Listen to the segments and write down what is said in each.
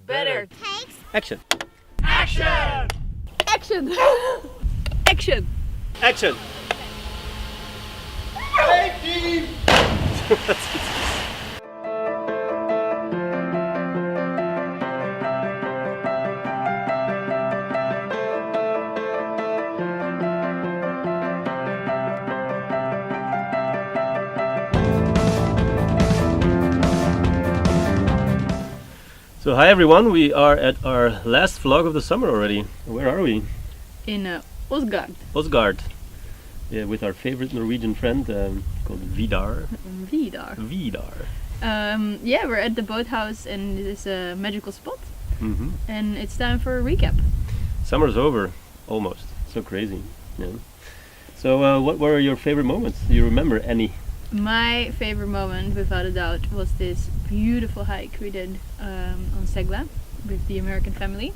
Better takes action. Action! Action! Action! Action. So hi everyone, we are at our last vlog of the summer already. Where are we? In Åsgard. Åsgard. Yeah, with our favorite Norwegian friend called Vidar. Vidar. Vidar. Yeah, we're at the boathouse and this is a magical spot. Mm-hmm. And it's time for a recap. Summer's over, almost. So crazy. Yeah. So what were your favorite moments? Do you remember any? My favorite moment, without a doubt, was this beautiful hike we did on Segla with the American family.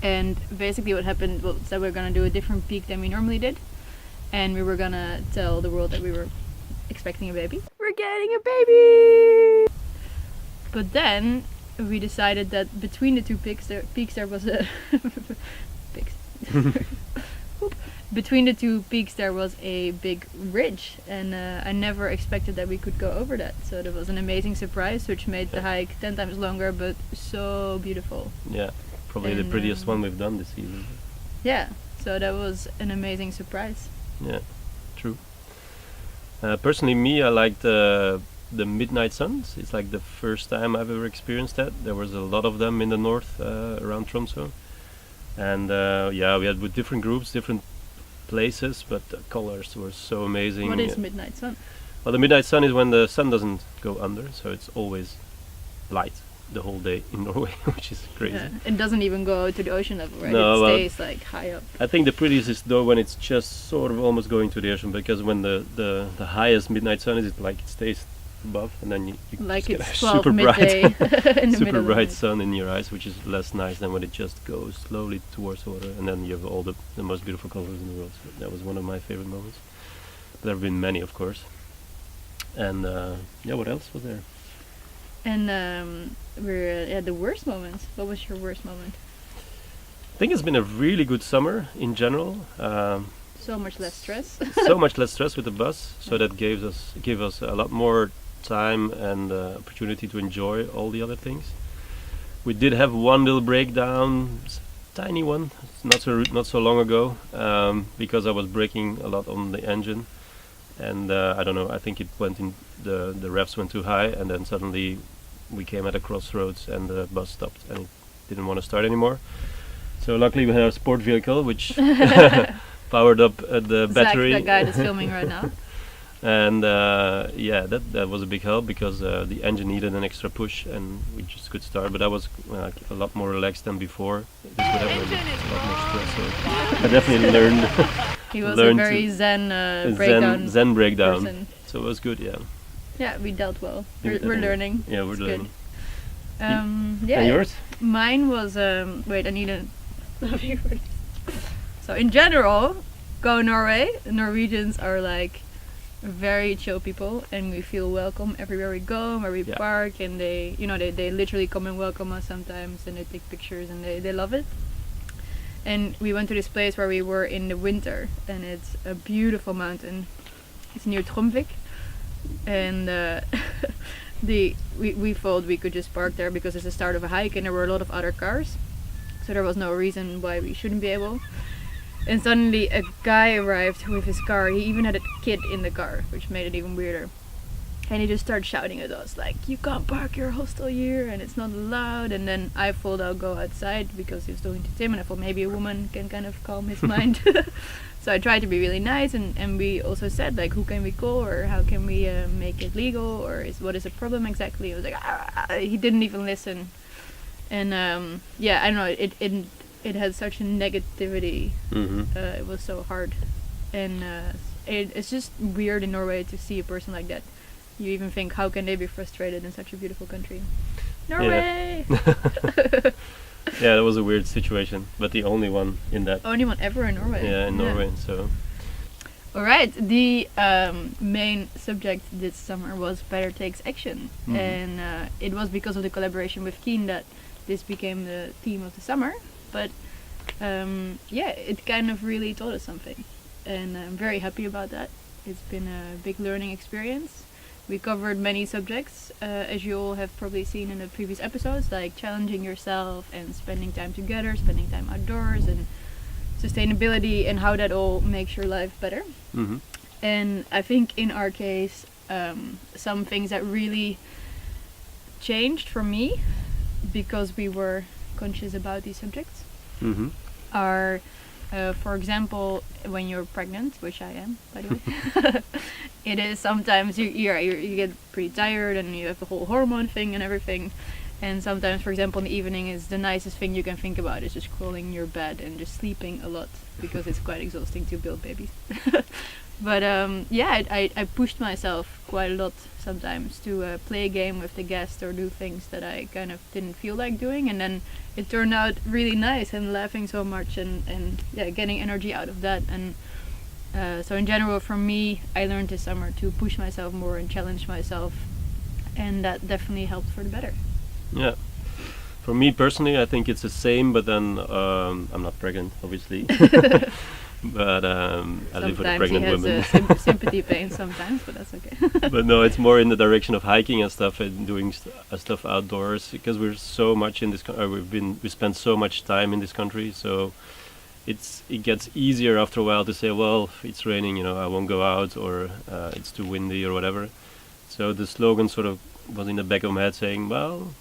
And basically what happened was that we were going to do a different peak than we normally did. And we were going to tell the world that we were expecting a baby. We're getting a baby! But then we decided that between the two peaks there was a... peaks. Between the two peaks there was a big ridge, and I never expected that we could go over that. So that was an amazing surprise, which made the hike 10 times longer, but so beautiful. Yeah, probably the prettiest one we've done this season. Yeah, so that was an amazing surprise. Yeah, true. Personally, me, I liked the midnight suns. It's like the first time I've ever experienced that. There was a lot of them in the north around Tromsø, and yeah, we had with different groups, different places, but the colors were so amazing. What is midnight sun? Well, the midnight sun is when the sun doesn't go under, so it's always light the whole day in Norway, which is crazy. Yeah, it doesn't even go to the ocean level, right? No, it stays like high up. I think the prettiest is though when it's just sort of almost going to the ocean, because when the highest midnight sun is, it like it stays above, and then you like just get it's a 12 super midday bright, in the super middle of bright the sun in your eyes, which is less nice than when it just goes slowly towards the water, and then you have all the most beautiful colors in the world. So that was one of my favorite moments. There have been many, of course. And yeah, what else was there? And we're at the worst moment. What was your worst moment? I think it's been a really good summer in general. So much less stress. So much less stress with the bus, so that gave us a lot more time and opportunity to enjoy all the other things. We did have one little breakdown, tiny one, not so long ago, because I was braking a lot on the engine, and I don't know, I think it went in, the revs went too high, and then suddenly we came at a crossroads and the bus stopped and it didn't want to start anymore. So luckily we had our sport vehicle, which powered up the battery. Zach, the guy that's filming right now. And yeah, that was a big help, because the engine needed an extra push and we just could start. But I was a lot more relaxed than before. This would have been a lot more stress. So I definitely learned. He was a very zen breakdown. Zen breakdown. Person. So it was good, yeah. Yeah, we dealt well. We're learning. Yeah, we're it's learning. Good. Yeah. And yours? Mine was wait, I need a. So in general, go Norway. Norwegians are like very chill people, and we feel welcome everywhere we go, where we park, and they literally come and welcome us sometimes, and they take pictures, and they love it. And we went to this place where we were in the winter, and it's a beautiful mountain. It's near Tromvik, and we thought we could just park there because it's the start of a hike, and there were a lot of other cars, so there was no reason why we shouldn't be able. And suddenly a guy arrived with his car. He even had a kid in the car, which made it even weirder. And he just started shouting at us like, "You can't park your hostel here, and it's not allowed." And then I thought I'll go outside because he was talking to Tim, and I thought maybe a woman can kind of calm his mind. So I tried to be really nice, and we also said like, who can we call, or how can we make it legal, or what is the problem exactly? It was like, he didn't even listen. And yeah, I don't know, it had such a negativity. Mm-hmm. It was so hard, and it's just weird in Norway to see a person like that. You even think, how can they be frustrated in such a beautiful country? Norway! Yeah. Yeah, that was a weird situation, but the only one in that. Only one ever in Norway. Yeah, in Norway, so. Alright, the main subject this summer was Better Takes Action. Mm-hmm. And it was because of the collaboration with Keen that this became the theme of the summer. But it kind of really taught us something, and I'm very happy about that. It's been a big learning experience. We covered many subjects, as you all have probably seen in the previous episodes, like challenging yourself and spending time together, spending time outdoors, and sustainability, and how that all makes your life better. Mm-hmm. And I think in our case, some things that really changed for me, because we were conscious about these subjects, Mm-hmm. are, for example, when you're pregnant, which I am, by the way, it is sometimes you get pretty tired, and you have the whole hormone thing and everything. And sometimes, for example, in the evening is the nicest thing you can think about is just crawling in your bed and just sleeping a lot, because it's quite exhausting to build babies. But I pushed myself quite a lot sometimes to play a game with the guest or do things that I kind of didn't feel like doing, and then it turned out really nice, and laughing so much, and getting energy out of that. And so in general, for me, I learned this summer to push myself more and challenge myself, and that definitely helped for the better. Yeah. For me personally, I think it's the same, but then I'm not pregnant, obviously. But I live with a pregnant woman. Sometimes he has sympathy pain sometimes, but that's okay. But no, it's more in the direction of hiking and stuff, and doing stuff outdoors, because we're so much in this. We spend so much time in this country, so it gets easier after a while to say, well, it's raining, I won't go out, or it's too windy or whatever. So the slogan sort of was in the back of my head, saying, well,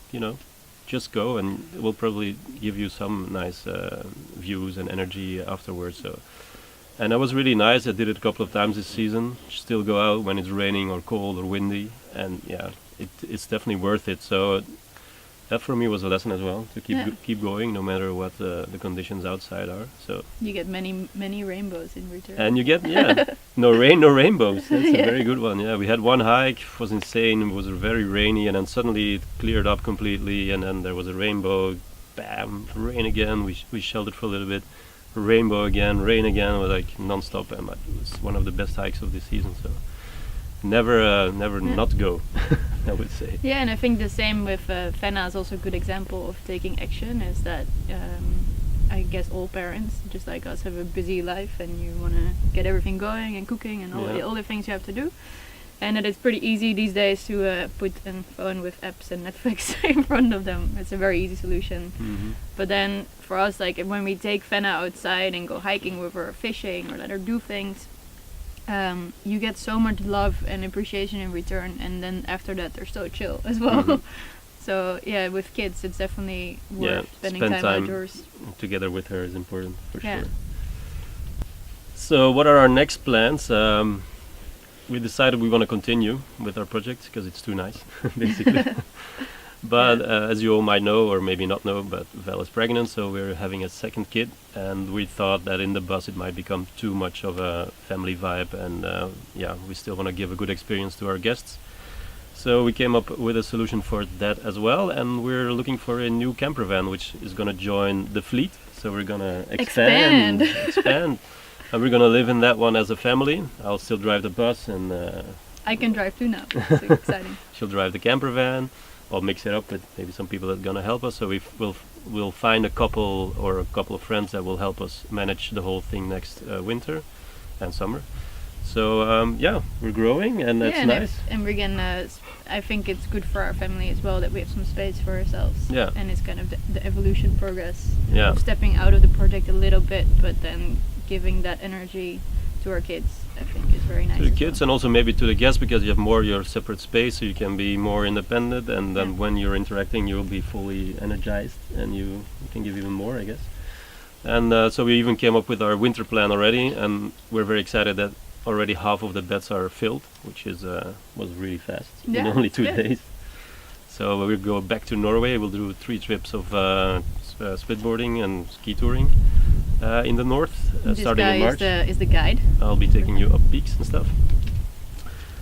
just go, and it will probably give you some nice views and energy afterwards. And that was really nice. I did it a couple of times this season. Still go out when it's raining or cold or windy, and it's definitely worth it. So that for me was a lesson as well, to keep going no matter what the conditions outside are. So you get many rainbows in return. And you get no rain, no rainbows. That's a very good one. Yeah, we had one hike, it was insane. It was very rainy, and then suddenly it cleared up completely, and then there was a rainbow. Bam, rain again. We sheltered for a little bit. Rainbow again, rain again. It was like non-stop, and it was one of the best hikes of this season. So never not go, I would say. Yeah, and I think the same with Fenna is also a good example of taking action. Is that I guess all parents, just like us, have a busy life, and you want to get everything going and cooking and all the things you have to do. And that it's pretty easy these days to put a phone with apps and Netflix in front of them. It's a very easy solution. Mm-hmm. But then for us, like when we take Fenna outside and go hiking with her, or fishing, or let her do things, you get so much love and appreciation in return. And then after that, they're so chill as well. Mm-hmm. So yeah, with kids, it's definitely worth spending time outdoors. Together with her is important for sure. So what are our next plans? We decided we want to continue with our project because it's too nice, basically. But as you all might know, or maybe not know, but Val is pregnant, so we're having a second kid, and we thought that in the bus it might become too much of a family vibe, and we still want to give a good experience to our guests. So we came up with a solution for that as well, and we're looking for a new camper van which is going to join the fleet. So we're going to expand. And we're gonna live in that one as a family. I'll still drive the bus, and I can drive too now. It's exciting. She'll drive the camper van. I'll mix it up with maybe some people that are gonna help us. So we'll find a couple of friends that will help us manage the whole thing next winter and summer. So we're growing, and that's nice. And we're gonna. I think it's good for our family as well that we have some space for ourselves. Yeah. And it's kind of the evolution progress. Yeah. Of stepping out of the project a little bit, but then giving that energy to our kids, I think is very nice. To the kids and also maybe to the guests, because you have more your separate space, so you can be more independent, and then when you're interacting you'll be fully energized, and you can give even more, I guess. And so we even came up with our winter plan already, and we're very excited that already half of the beds are filled, which is was really fast in only 2 days. So we'll go back to Norway. We'll do 3 trips of splitboarding and ski touring in the north, starting in March. This guy is the guide. I'll be taking you up peaks and stuff.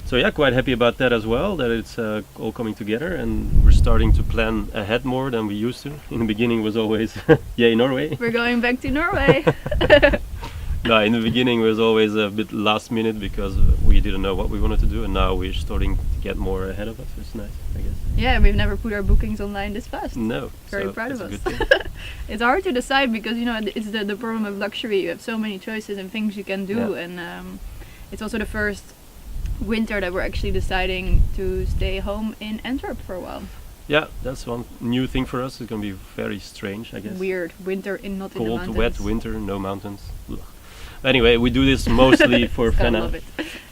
So yeah, quite happy about that as well, that it's all coming together, and we're starting to plan ahead more than we used to. In the beginning it was always, yay Norway. We're going back to Norway. No, in the beginning it was always a bit last minute because we didn't know what we wanted to do, and now we're starting to get more ahead of us. It's nice, I guess. Yeah, we've never put our bookings online this fast. No. Very so proud of that's us. a good thing. It's hard to decide because it's the problem of luxury. You have so many choices and things you can do, Yeah. and it's also the first winter that we're actually deciding to stay home in Antwerp for a while. Yeah, that's one new thing for us. It's gonna be very strange, I guess. Weird winter not in the Cold, mountains. wet winter, no mountains. Ugh. Anyway, we do this mostly for Still Fenna. love it.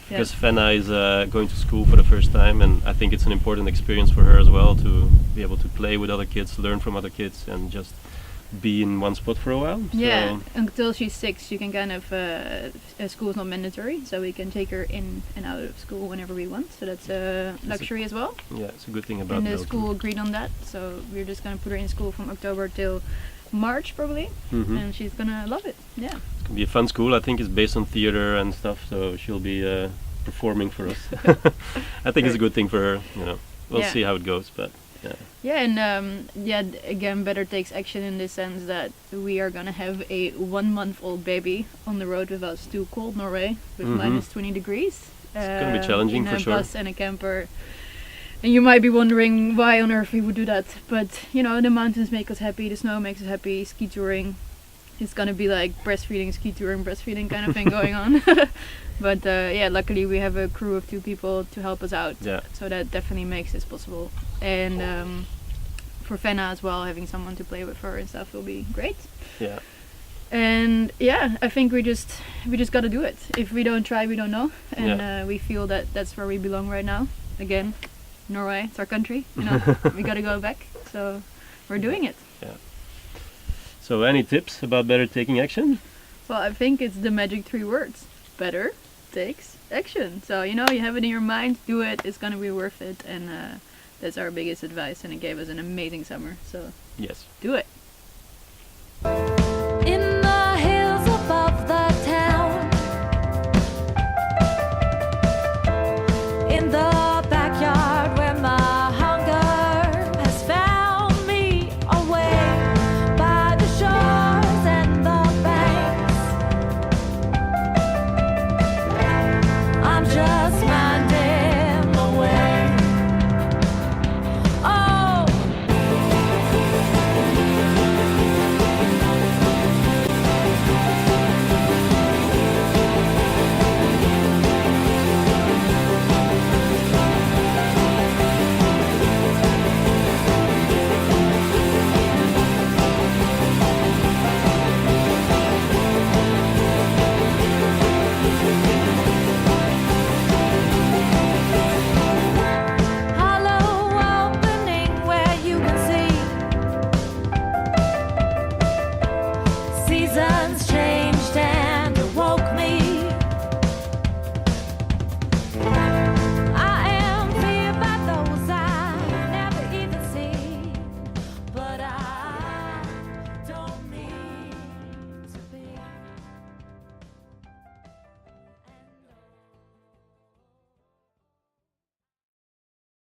Because Fenna is going to school for the first time, and I think it's an important experience for her as well to be able to play with other kids, learn from other kids, and just be in one spot for a while. Yeah, So, until she's 6, you can kind of school is not mandatory, so we can take her in and out of school whenever we want. So that's a luxury as well. yeah, it's a good thing about And the Belgium. school agreed on that, so we're just gonna put her in school from October till March probably, Mhm. and she's gonna love it. Yeah. It's gonna be a fun school. I think it's based on theater and stuff, so she'll be performing for us. I think it's a good thing for her. We'll Yeah. see how it goes, but yeah. Yeah, and again, Better takes action in the sense that we are gonna have a 1-month-old baby on the road with us to cold Norway with Mhm. minus 20 degrees. It's gonna be challenging in for a sure. bus and a camper. And you might be wondering why on earth we would do that, but the mountains make us happy, the snow makes us happy, ski touring. It's gonna be like breastfeeding, ski touring, breastfeeding kind of thing going on. But luckily we have a crew of 2 people to help us out. Yeah. So that definitely makes this possible. And for Fenna as well, having someone to play with her and stuff will be great. Yeah. And yeah, I think we just gotta do it. If we don't try, we don't know. And Yeah. we feel that that's where we belong right now. Again, Norway, it's our country. We gotta go back. So we're doing it. So, any tips about better taking action? Well, I think it's the magic 3 words. Better takes action. So you have it in your mind, do it. It's gonna be worth it. And that's our biggest advice. And it gave us an amazing summer. So Yes. do it.